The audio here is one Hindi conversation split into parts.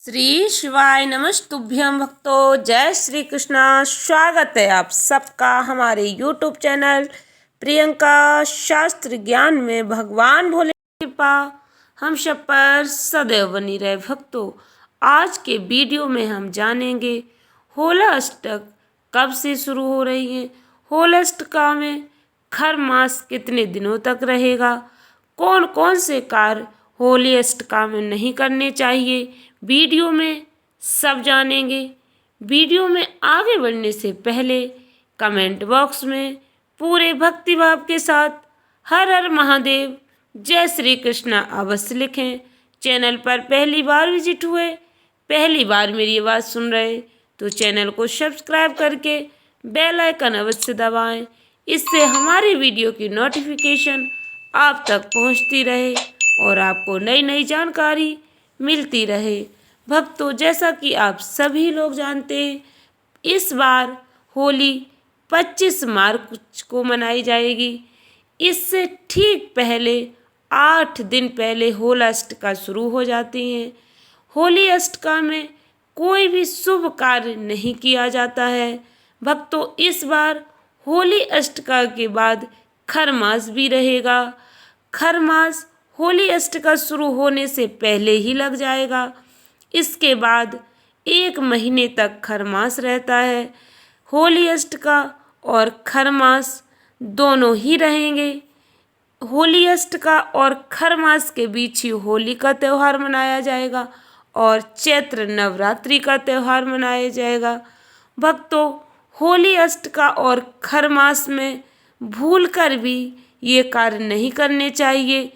श्री शिवाय नमस्तुभ्यं भक्तों। जय श्री कृष्णा। स्वागत है आप सबका हमारे यूट्यूब चैनल प्रियंका शास्त्र ज्ञान में। भगवान भोले की कृपा हम सब पर सदैव बनी रहे। भक्तों, आज के वीडियो में हम जानेंगे होला अष्टक कब से शुरू हो रही है, होला अष्टका में खर मास कितने दिनों तक रहेगा, कौन कौन से कार्य होली अष्टका में नहीं करने चाहिए, वीडियो में सब जानेंगे। वीडियो में आगे बढ़ने से पहले कमेंट बॉक्स में पूरे भक्तिभाव के साथ हर हर महादेव जय श्री कृष्णा अवश्य लिखें। चैनल पर पहली बार विजिट हुए, पहली बार मेरी आवाज़ सुन रहे तो चैनल को सब्सक्राइब करके बेल आइकन अवश्य दबाएं। इससे हमारी वीडियो की नोटिफिकेशन आप तक पहुंचती रहे और आपको नई नई जानकारी मिलती रहे। भक्तों, जैसा कि आप सभी लोग जानते हैं, इस बार होली 25 मार्च को मनाई जाएगी। इससे ठीक पहले 8 दिन पहले होला अष्टका शुरू हो जाती हैं। होली अष्टका में कोई भी शुभ कार्य नहीं किया जाता है। भक्तों, इस बार होली अष्टका के बाद खर मास भी रहेगा। खर मास होली अष्टका शुरू होने से पहले ही लग जाएगा। इसके बाद 1 महीने तक खर मास रहता है। होली अष्टका और खर मास दोनों ही रहेंगे। होली अष्टका और खर मास के बीच ही होली का त्यौहार मनाया जाएगा और चैत्र नवरात्रि का त्यौहार मनाया जाएगा। भक्तों, होली अष्टका और खर मास में भूलकर भी ये कार्य नहीं करने चाहिए।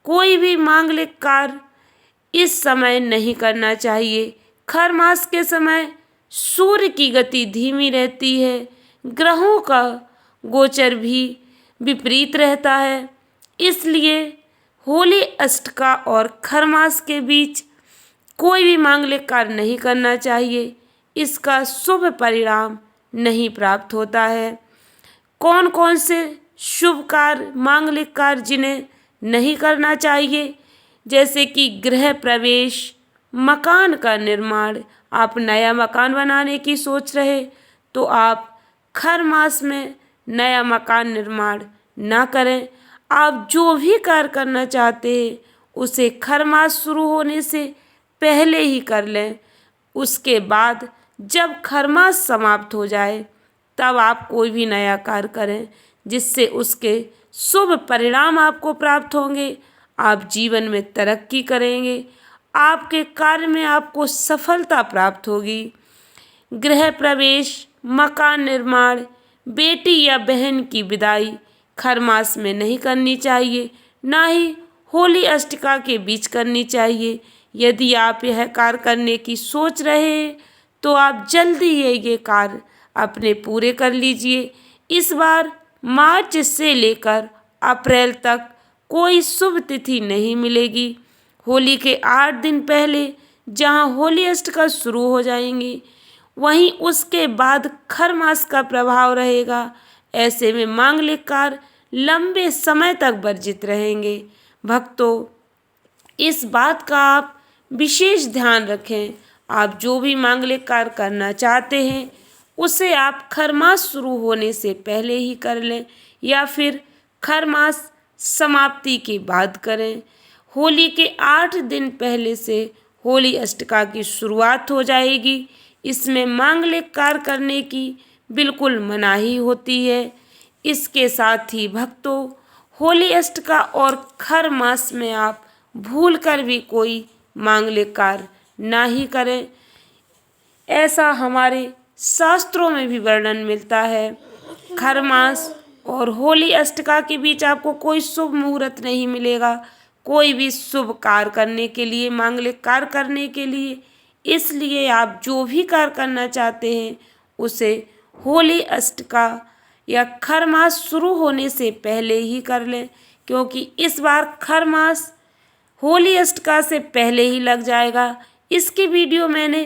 कोई भी मांगलिक कार्य इस समय नहीं करना चाहिए। खर मास के समय सूर्य की गति धीमी रहती है, ग्रहों का गोचर भी विपरीत रहता है। इसलिए होली अष्टका और खर मास के बीच कोई भी मांगलिक कार्य नहीं करना चाहिए। इसका शुभ परिणाम नहीं प्राप्त होता है। कौन कौन से शुभ कार्य, मांगलिक कार्य जिन्हें नहीं करना चाहिए, जैसे कि गृह प्रवेश, मकान का निर्माण। आप नया मकान बनाने की सोच रहे तो आप खर मास में नया मकान निर्माण ना करें। आप जो भी कार्य करना चाहते हैं उसे खर मास शुरू होने से पहले ही कर लें। उसके बाद जब खर मास समाप्त हो जाए तब आप कोई भी नया कार्य करें, जिससे उसके शुभ परिणाम आपको प्राप्त होंगे। आप जीवन में तरक्की करेंगे, आपके कार्य में आपको सफलता प्राप्त होगी। गृह प्रवेश, मकान निर्माण, बेटी या बहन की विदाई खर मास में नहीं करनी चाहिए, ना ही होली अष्टका के बीच करनी चाहिए। यदि आप यह कार्य करने की सोच रहे हैं तो आप जल्दी ये कार्य अपने पूरे कर लीजिए। इस बार मार्च से लेकर अप्रैल तक कोई शुभ तिथि नहीं मिलेगी। होली के 8 दिन पहले जहां होली अष्टका शुरू हो जाएंगी, वहीं उसके बाद खर मास का प्रभाव रहेगा। ऐसे में मांगलिक कार्य लंबे समय तक वर्जित रहेंगे। भक्तों, इस बात का आप विशेष ध्यान रखें। आप जो भी मांगलिक कार्य करना चाहते हैं उसे आप खर मास शुरू होने से पहले ही कर लें या फिर खर मास समाप्ति के बाद करें। होली के 8 दिन पहले से होली अष्टका की शुरुआत हो जाएगी। इसमें मांगलिक कार्य करने की बिल्कुल मनाही होती है। इसके साथ ही भक्तों, होली अष्टका और खर मास में आप भूलकर भी कोई मांगलिक कार्य ना ही करें। ऐसा हमारे शास्त्रों में भी वर्णन मिलता है। खर मास और होली अष्टका के बीच आपको कोई शुभ मुहूर्त नहीं मिलेगा, कोई भी शुभ कार्य करने के लिए, मांगलिक कार्य करने के लिए। इसलिए आप जो भी कार्य करना चाहते हैं उसे होली अष्टका या खर मास शुरू होने से पहले ही कर लें, क्योंकि इस बार खर मास होली अष्टका से पहले ही लग जाएगा। इसकी वीडियो मैंने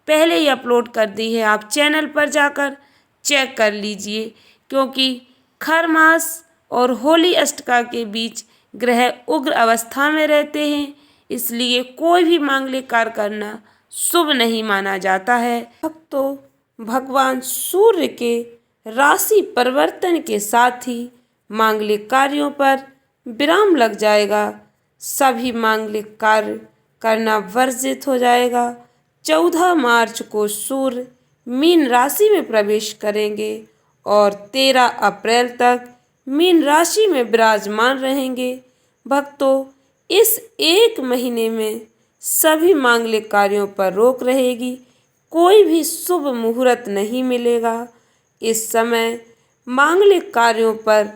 पहले ही अपलोड कर दी है, आप चैनल पर जाकर चेक कर लीजिए। क्योंकि खर मास और होली अष्टका के बीच ग्रह उग्र अवस्था में रहते हैं, इसलिए कोई भी मांगलिक कार्य करना शुभ नहीं माना जाता है। भक्तों, भगवान सूर्य के राशि परिवर्तन के साथ ही मांगलिक कार्यों पर विराम लग जाएगा। सभी मांगलिक कार्य करना वर्जित हो जाएगा। 14 मार्च को सूर्य मीन राशि में प्रवेश करेंगे और 13 अप्रैल तक मीन राशि में विराजमान रहेंगे। भक्तों, इस एक महीने में सभी मांगलिक कार्यों पर रोक रहेगी। कोई भी शुभ मुहूर्त नहीं मिलेगा। इस समय मांगलिक कार्यों पर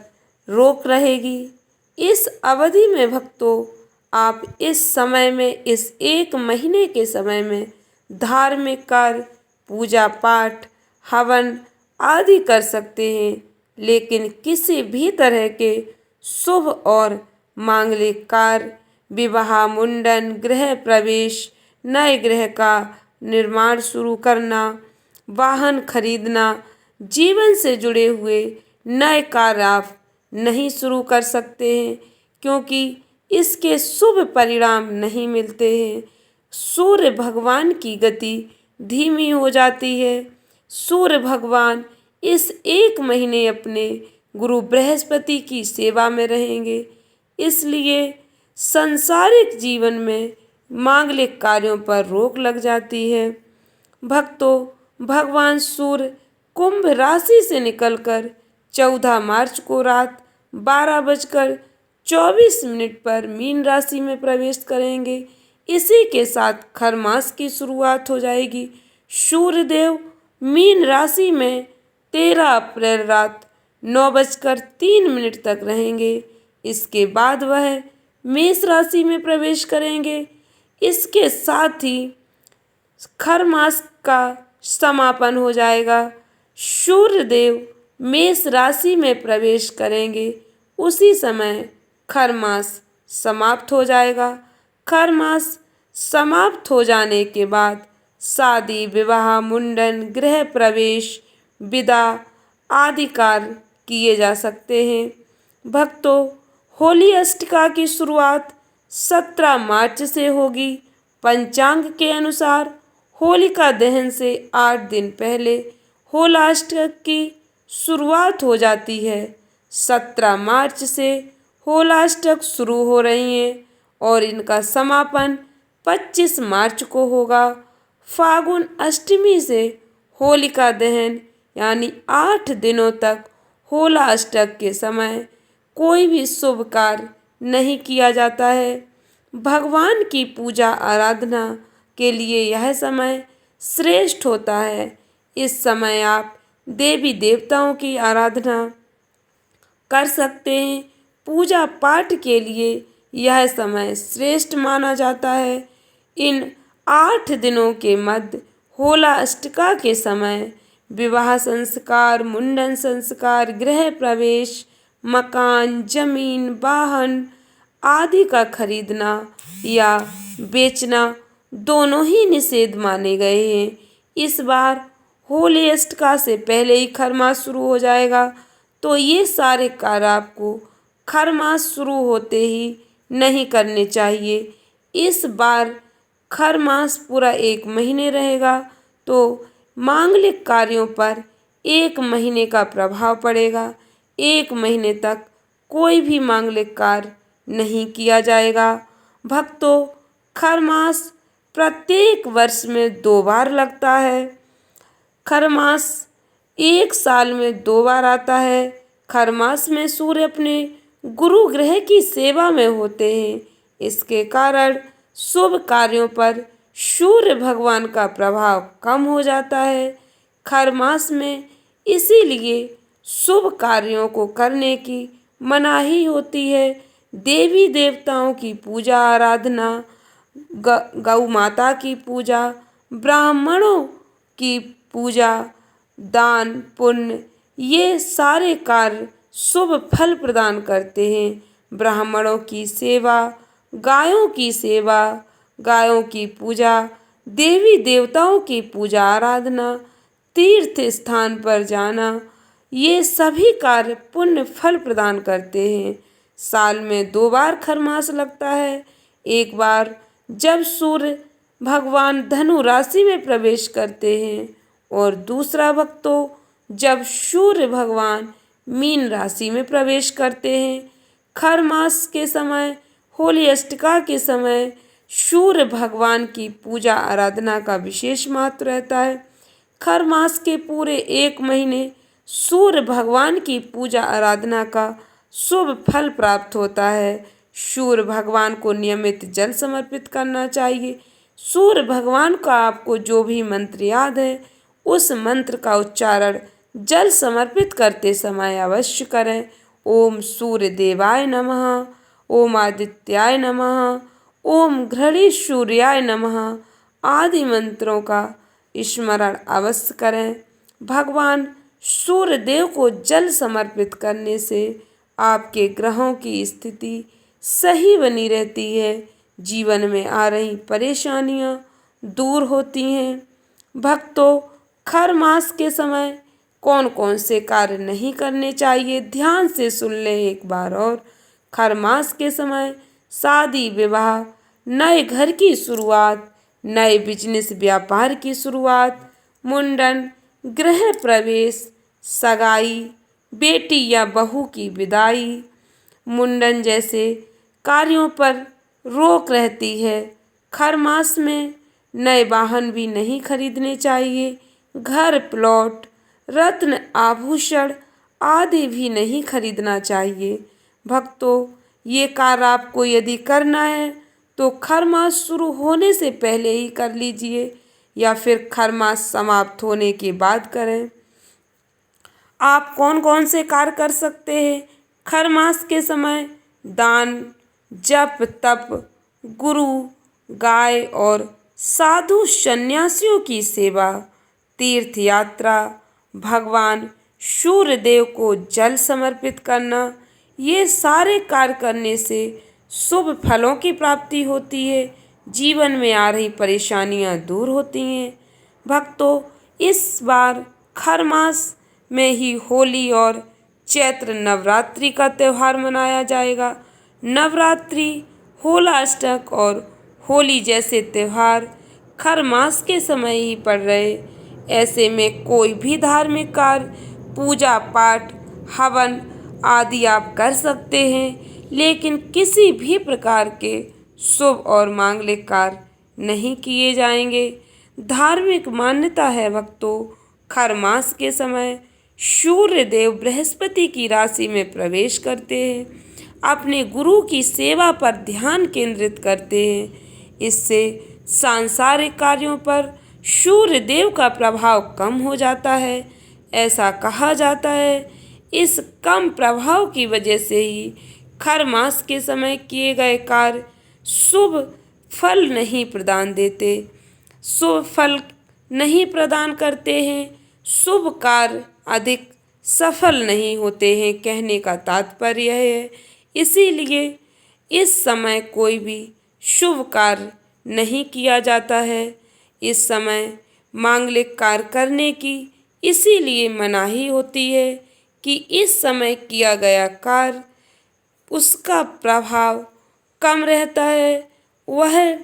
रोक रहेगी। इस अवधि में भक्तों, आप इस समय में, इस एक महीने के समय में धार्मिक कार्य, पूजा पाठ, हवन आदि कर सकते हैं, लेकिन किसी भी तरह के शुभ और मांगलिक कार्य, विवाह, मुंडन, गृह प्रवेश, नए गृह का निर्माण शुरू करना, वाहन खरीदना, जीवन से जुड़े हुए नए कार्य आप नहीं शुरू कर सकते हैं, क्योंकि इसके शुभ परिणाम नहीं मिलते हैं। सूर्य भगवान की गति धीमी हो जाती है। सूर्य भगवान इस एक महीने अपने गुरु बृहस्पति की सेवा में रहेंगे, इसलिए सांसारिक जीवन में मांगलिक कार्यों पर रोक लग जाती है। भक्तों, भगवान सूर्य कुंभ राशि से निकलकर 14 मार्च को रात 12:24 पर मीन राशि में प्रवेश करेंगे। इसी के साथ खर मास की शुरुआत हो जाएगी। सूर्यदेव मीन राशि में 13 अप्रैल रात 9:03 तक रहेंगे। इसके बाद वह मेष राशि में प्रवेश करेंगे। इसके साथ ही खर मास का समापन हो जाएगा। सूर्यदेव मेष राशि में प्रवेश करेंगे, उसी समय खर मास समाप्त हो जाएगा। खर मास समाप्त हो जाने के बाद शादी, विवाह, मुंडन, गृह प्रवेश, विदा आदि कार्य किए जा सकते हैं। भक्तों, होली अष्टका की शुरुआत 17 मार्च से होगी। पंचांग के अनुसार होलिका दहन से 8 दिन पहले होलाष्टक की शुरुआत हो जाती है। 17 मार्च से होलाष्टक शुरू हो रही हैं और इनका समापन 25 मार्च को होगा। फागुन अष्टमी से होलिका दहन यानी 8 दिनों तक होलाष्टक के समय कोई भी शुभ कार्य नहीं किया जाता है। भगवान की पूजा आराधना के लिए यह समय श्रेष्ठ होता है। इस समय आप देवी देवताओं की आराधना कर सकते हैं। पूजा पाठ के लिए यह समय श्रेष्ठ माना जाता है। इन 8 दिनों के मध्य होला अष्टका के समय विवाह संस्कार, मुंडन संस्कार, गृह प्रवेश, मकान, जमीन, वाहन आदि का खरीदना या बेचना दोनों ही निषेध माने गए हैं। इस बार होली अष्टका से पहले ही खर मास शुरू हो जाएगा, तो ये सारे कार्य आपको खर मास शुरू होते ही नहीं करने चाहिए। इस बार खर मास पूरा 1 महीने रहेगा, तो मांगलिक कार्यों पर 1 महीने का प्रभाव पड़ेगा। 1 महीने तक कोई भी मांगलिक कार्य नहीं किया जाएगा। भक्तों, खर मास प्रत्येक वर्ष में 2 बार लगता है। खर मास 1 साल में 2 बार आता है। खर मास में सूर्य अपने गुरु ग्रह की सेवा में होते हैं। इसके कारण शुभ कार्यों पर सूर्य भगवान का प्रभाव कम हो जाता है। खर मास में इसीलिए शुभ कार्यों को करने की मनाही होती है। देवी देवताओं की पूजा आराधना, गौ माता की पूजा, ब्राह्मणों की पूजा, दान पुण्य, ये सारे कार्य शुभ फल प्रदान करते हैं। ब्राह्मणों की सेवा, गायों की सेवा, गायों की पूजा, देवी देवताओं की पूजा आराधना, तीर्थ स्थान पर जाना, ये सभी कार्य पुण्य फल प्रदान करते हैं। साल में 2 बार खर मास लगता है। एक बार जब सूर्य भगवान धनु राशि में प्रवेश करते हैं और दूसरा भक्तों जब सूर्य भगवान मीन राशि में प्रवेश करते हैं। खर मास के समय होली अष्टका के समय सूर्य भगवान की पूजा आराधना का विशेष महत्व रहता है। खर मास के पूरे 1 महीने सूर्य भगवान की पूजा आराधना का शुभ फल प्राप्त होता है। सूर्य भगवान को नियमित जल समर्पित करना चाहिए। सूर्य भगवान का आपको जो भी मंत्र याद है उस मंत्र का उच्चारण जल समर्पित करते समय अवश्य करें। ओम सूर्य देवाय नमः, ओम आदित्याय नमः, ओम घृणी सूर्याय नमः आदि मंत्रों का स्मरण अवश्य करें। भगवान सूर्य देव को जल समर्पित करने से आपके ग्रहों की स्थिति सही बनी रहती है, जीवन में आ रही परेशानियां दूर होती हैं। भक्तों खर मास के समय कौन कौन से कार्य नहीं करने चाहिए, ध्यान से सुन ले एक बार और। खर मास के समय शादी विवाह, नए घर की शुरुआत, नए बिजनेस व्यापार की शुरुआत, मुंडन, गृह प्रवेश, सगाई, बेटी या बहू की विदाई, मुंडन जैसे कार्यों पर रोक रहती है। खर मास में नए वाहन भी नहीं खरीदने चाहिए। घर, प्लॉट, रत्न, आभूषण आदि भी नहीं खरीदना चाहिए। भक्तों ये कार्य आपको यदि करना है तो खर मास शुरू होने से पहले ही कर लीजिए या फिर खर मास समाप्त होने के बाद करें। आप कौन कौन से कार्य कर सकते हैं खर मास के समय? दान, जप, तप, गुरु, गाय और साधु सन्यासियों की सेवा, तीर्थ यात्रा, भगवान सूर्य देव को जल समर्पित करना, ये सारे कार्य करने से शुभ फलों की प्राप्ति होती है, जीवन में आ रही परेशानियां दूर होती हैं। भक्तों इस बार खर मास में ही होली और चैत्र नवरात्रि का त्यौहार मनाया जाएगा। नवरात्रि, होला अष्टक और होली जैसे त्यौहार खर मास के समय ही पड़ रहे। ऐसे में कोई भी धार्मिक कार्य, पूजा पाठ, हवन आदि आप कर सकते हैं, लेकिन किसी भी प्रकार के शुभ और मांगलिक कार्य नहीं किए जाएंगे। धार्मिक मान्यता है भक्तों खर मास के समय सूर्य देव बृहस्पति की राशि में प्रवेश करते हैं, अपने गुरु की सेवा पर ध्यान केंद्रित करते हैं। इससे सांसारिक कार्यों पर सूर्य देव का प्रभाव कम हो जाता है। ऐसा कहा जाता है इस कम प्रभाव की वजह से ही खर मास के समय किए गए कार्य शुभ फल नहीं प्रदान देते, शुभ फल नहीं प्रदान करते हैं, शुभ कार्य अधिक सफल नहीं होते हैं, कहने का तात्पर्य है। इसीलिए इस समय कोई भी शुभ कार्य नहीं किया जाता है। इस समय मांगलिक कार्य करने की इसीलिए मनाही होती है कि इस समय किया गया कार्य उसका प्रभाव कम रहता है, वह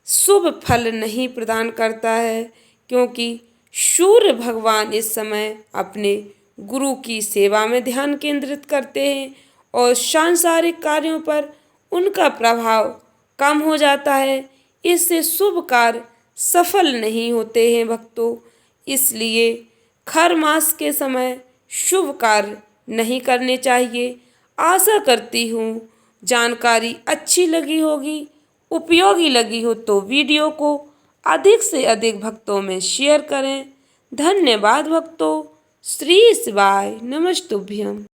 शुभ फल नहीं प्रदान करता है, क्योंकि सूर्य भगवान इस समय अपने गुरु की सेवा में ध्यान केंद्रित करते हैं और सांसारिक कार्यों पर उनका प्रभाव कम हो जाता है। इससे शुभ कार्य सफल नहीं होते हैं भक्तों। इसलिए खर मास के समय शुभ कार्य नहीं करने चाहिए। आशा करती हूँ जानकारी अच्छी लगी होगी, उपयोगी लगी हो तो वीडियो को अधिक से अधिक भक्तों में शेयर करें। धन्यवाद भक्तों। श्री शिवाय नमस्तुभ्यम।